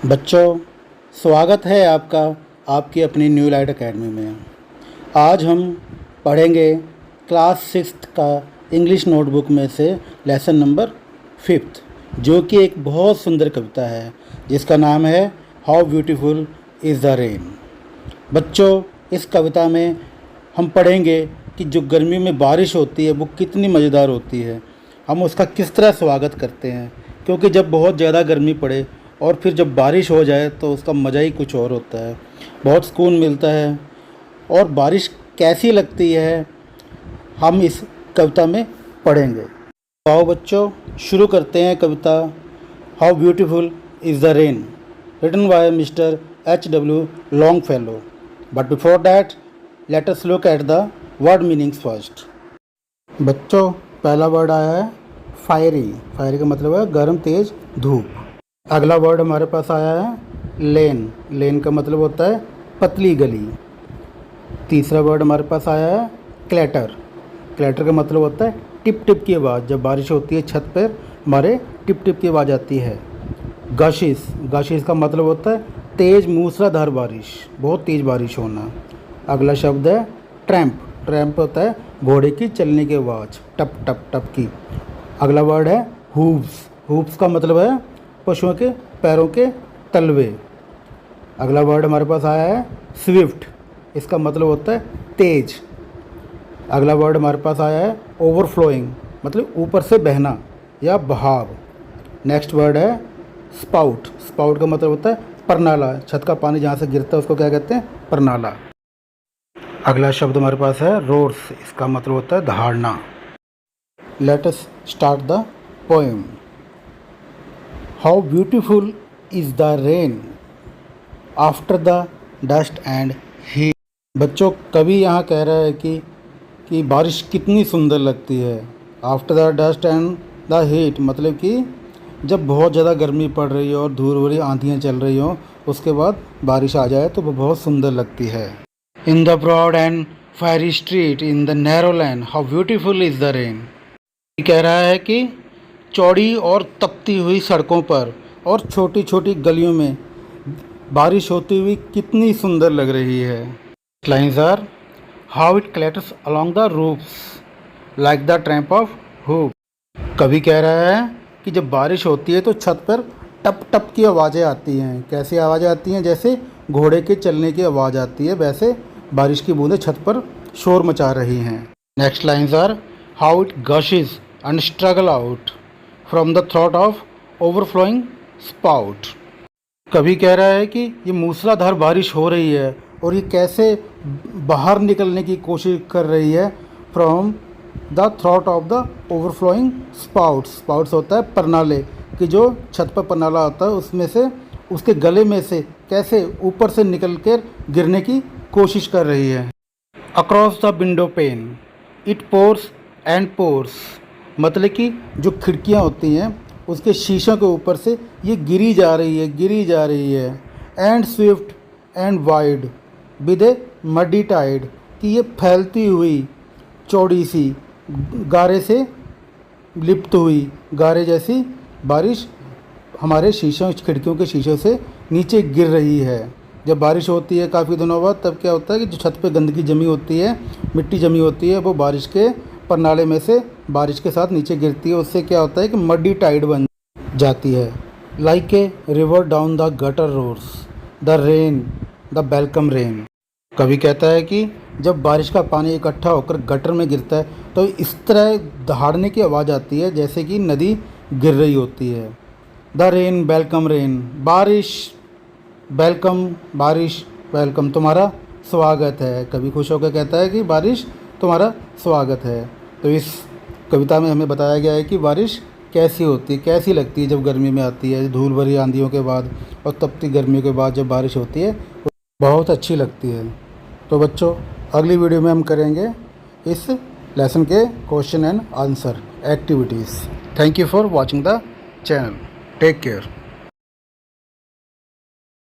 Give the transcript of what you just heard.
बच्चों, स्वागत है आपका आपकी अपनी न्यू लाइट एकेडमी में। आज हम पढ़ेंगे क्लास 6th का इंग्लिश नोटबुक में से लेसन नंबर 5th, जो कि एक बहुत सुंदर कविता है जिसका नाम है how beautiful is the rain. बच्चों, इस कविता में हम पढ़ेंगे कि जो गर्मी में बारिश होती है वो कितनी मज़ेदार होती है। हम उसका किस तरह स्वागत करते हैं, क्योंकि जब बहुत ज़्यादा गर्मी पड़े और फिर जब बारिश हो जाए तो उसका मज़ा ही कुछ और होता है, बहुत सुकून मिलता है। और बारिश कैसी लगती है हम इस कविता में पढ़ेंगे। आओ बच्चों, शुरू करते हैं कविता how beautiful is the rain, written by mister H.W. Longfellow. But before that let us look at the word meanings first. बच्चों, पहला वर्ड आया है फायरी। फायरी का मतलब है गर्म तेज़ धूप। अगला वर्ड हमारे पास आया है लेन। लेन का मतलब होता है पतली गली। तीसरा वर्ड हमारे पास आया है क्लैटर। क्लैटर का मतलब होता है टिप टिप की आवाज़। जब बारिश होती है छत पर हमारे टिप टिप की आवाज़ आती है। गाशिश। गाशिश का मतलब होता है तेज़ मूसलाधार बारिश, बहुत तेज़ बारिश होना। अगला शब्द है ट्रैम्प। ट्रैम्प होता है घोड़े की चलने की आवाज़, टप टप टप की। अगला वर्ड है हूव्स। हूव्स का मतलब है पशुओं के पैरों के तलवे। अगला वर्ड हमारे पास आया है स्विफ्ट। इसका मतलब होता है तेज। अगला वर्ड हमारे पास आया है ओवरफ्लोइंग, मतलब ऊपर से बहना या बहाव। नेक्स्ट वर्ड है स्पाउट। स्पाउट का मतलब होता है परनाला। छत का पानी जहाँ से गिरता है उसको क्या कहते हैं? परनाला। अगला शब्द हमारे पास है रोर्स। इसका मतलब होता है दहाड़ना। Let us start the poem. How beautiful is the rain after the dust and heat. बच्चों, कवि यहाँ कह रहा है कि बारिश कितनी सुंदर लगती है। After the dust and the heat मतलब कि जब बहुत ज़्यादा गर्मी पड़ रही हो और धूल भरी आंधियाँ चल रही हों, उसके बाद बारिश आ जाए तो वो बहुत सुंदर लगती है। In the broad and fiery street in the narrow land how beautiful is the rain. कह रहा है कि चौड़ी और तपती हुई सड़कों पर और छोटी छोटी गलियों में बारिश होती हुई कितनी सुंदर लग रही है। Lines are how it clatters along the roofs like the tramp of hoof. कवि कह रहा है कि जब बारिश होती है तो छत पर टप टप की आवाज़ें आती हैं। कैसी आवाज़ें आती हैं? जैसे घोड़े के चलने की आवाज़ आती है, वैसे बारिश की बूंदें छत पर शोर मचा रही हैं। Next lines are how it gushes and struggle out from the throat of overflowing spout. कवि कह रहा है कि ये मूसलाधार बारिश हो रही है और ये कैसे बाहर निकलने की कोशिश कर रही है from the throat of the overflowing sprouts. Sprouts होता है परनाले, कि जो छत पर परनाला होता है उसमें से, उसके गले में से कैसे ऊपर से निकल कर गिरने की कोशिश कर रही है। Across the window pane it pores and pores मतलब कि जो खिड़कियाँ होती हैं उसके शीशों के ऊपर से ये गिरी जा रही है, गिरी जा रही है। And swift and wide with a muddy tide कि ये फैलती हुई चौड़ी सी गारे से लिप्त हुई गारे जैसी बारिश हमारे शीशों, खिड़कियों के शीशों से नीचे गिर रही है। जब बारिश होती है काफ़ी दिनों बाद, तब क्या होता है कि जो छत पे गंदगी जमी होती है, मिट्टी जमी होती है, वो बारिश के परनाले में से बारिश के साथ नीचे गिरती है। उससे क्या होता है कि मडी टाइड बन जाती है। Like a river down the gutter roars the rain the welcome rain. कवि कहता है कि जब बारिश का पानी इकट्ठा होकर गटर में गिरता है तो इस तरह दहाड़ने की आवाज़ आती है जैसे कि नदी गिर रही होती है। द रेन वेलकम रेन, बारिश वेलकम, बारिश वेलकम, तुम्हारा स्वागत है। कवि खुश होकर कहता है कि बारिश तुम्हारा स्वागत है। तो इस कविता में हमें बताया गया है कि बारिश कैसी होती है, कैसी लगती है जब गर्मी में आती है। धूल भरी आंधियों के बाद और तपती गर्मियों के बाद जब बारिश होती है बहुत अच्छी लगती है। तो बच्चों, अगली वीडियो में हम करेंगे इस लेसन के question and answer activities. Thank you for watching the channel. Take care.